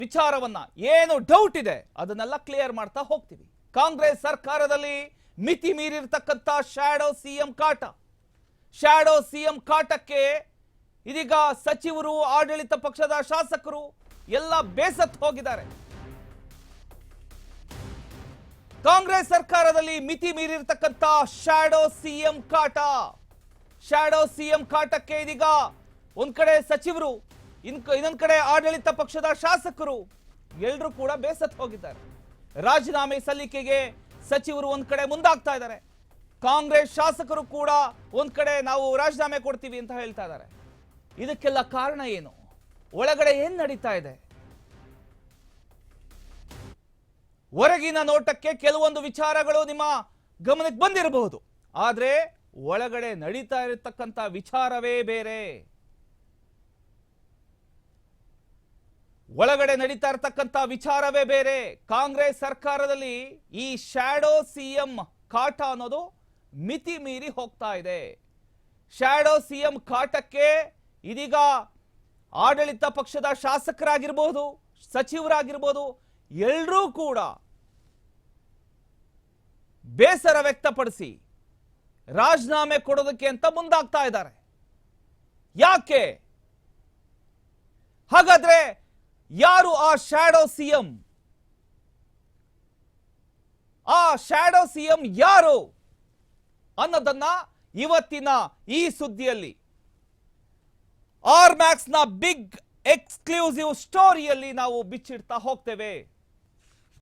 ವಿಚಾರವನ್ನ ಏನು ಡೌಟ್ ಇದೆ ಅದನ್ನೆಲ್ಲ ಕ್ಲಿಯರ್ ಮಾಡ್ತಾ ಹೋಗ್ತೀವಿ. ಕಾಂಗ್ರೆಸ್ ಸರ್ಕಾರದಲ್ಲಿ ಮಿತಿ ಮೀರಿರ್ತಕ್ಕಂಥ ಶ್ಯಾಡೋ ಸಿಎಂ ಕಾಟಕ್ಕೆ ಇದೀಗ ಸಚಿವರು, ಆಡಳಿತ ಪಕ್ಷದ ಶಾಸಕರು ಎಲ್ಲ ಬೇಸತ್ತು ಹೋಗಿದ್ದಾರೆ. ಕಾಂಗ್ರೆಸ್ ಸರ್ಕಾರದಲ್ಲಿ ಮಿತಿ ಮೀರಿರ್ತಕ್ಕಂಥ ಶ್ಯಾಡೋ ಸಿಎಂ ಕಾಟಕ್ಕೆ ಇದೀಗ ಒಂದ್ ಕಡೆ ಸಚಿವರು, ಇನ್ನೊಂದ್ ಕಡೆ ಆಡಳಿತ ಪಕ್ಷದ ಶಾಸಕರು ಎಲ್ಲರೂ ಕೂಡ ಬೇಸತ್ತು ಹೋಗಿದ್ದಾರೆ. ರಾಜೀನಾಮೆ ಸಲ್ಲಿಕೆಗೆ ಸಚಿವರು ಒಂದ್ ಕಡೆ ಮುಂದಾಗ್ತಾ ಇದ್ದಾರೆ. ಕಾಂಗ್ರೆಸ್ ಶಾಸಕರು ಕೂಡ ಒಂದ್ ಕಡೆ ನಾವು ರಾಜೀನಾಮೆ ಕೊಡ್ತೀವಿ ಅಂತ ಹೇಳ್ತಾ ಇದ್ದಾರೆ. ಇದಕ್ಕೆಲ್ಲ ಕಾರಣ ಏನು? ಒಳಗಡೆ ಏನ್ ನಡೀತಾ ಇದೆ? ಹೊರಗಿನ ನೋಟಕ್ಕೆ ಕೆಲವೊಂದು ವಿಚಾರಗಳು ನಿಮ್ಮ ಗಮನಕ್ಕೆ ಬಂದಿರಬಹುದು, ಆದ್ರೆ ಒಳಗಡೆ ನಡೀತಾ ಇರತಕ್ಕಂತ ವಿಚಾರವೇ ಬೇರೆ. ಒಳಗಡೆ ನಡೀತಾ ಇರತಕ್ಕಂತ ವಿಚಾರವೇ ಬೇರೆ. ಕಾಂಗ್ರೆಸ್ ಸರ್ಕಾರದಲ್ಲಿ ಈ ಶ್ಯಾಡೋ ಸಿಎಂ ಕಾಟ ಅನ್ನೋದು ಮಿತಿ ಮೀರಿ ಹೋಗ್ತಾ ಇದೆ. ಶ್ಯಾಡೋ ಸಿಎಂ ಕಾಟಕ್ಕೆ ಇದೀಗ ಆಡಳಿತ ಪಕ್ಷದ ಶಾಸಕರಾಗಿರ್ಬೋದು, ಸಚಿವರಾಗಿರ್ಬೋದು, ಎಲ್ಲರೂ ಕೂಡ ಬೇಸರ ವ್ಯಕ್ತಪಡಿಸಿ ರಾಜೀನಾಮೆ ಕೊಡೋದಕ್ಕೆ ಅಂತ ಮುಂದಾಗ್ತಾ ಇದ್ದಾರೆ. ಯಾಕೆ? ಹಾಗಾದ್ರೆ ಯಾರು ಆ ಶ್ಯಾಡೋ ಸಿಎಂ? ಆ ಶ್ಯಾಡೋ ಸಿಎಂ ಯಾರು ಅನ್ನೋದನ್ನ ಇವತ್ತಿನ ಈ ಸುದ್ದಿಯಲ್ಲಿ, ಆರ್ ಮ್ಯಾಕ್ಸ್ ನ ಬಿಗ್ ಎಕ್ಸ್ಕ್ಲೂಸಿವ್ ಸ್ಟೋರಿಯಲ್ಲಿ ನಾವು ಬಿಚ್ಚಿಡ್ತಾ ಹೋಗ್ತೇವೆ.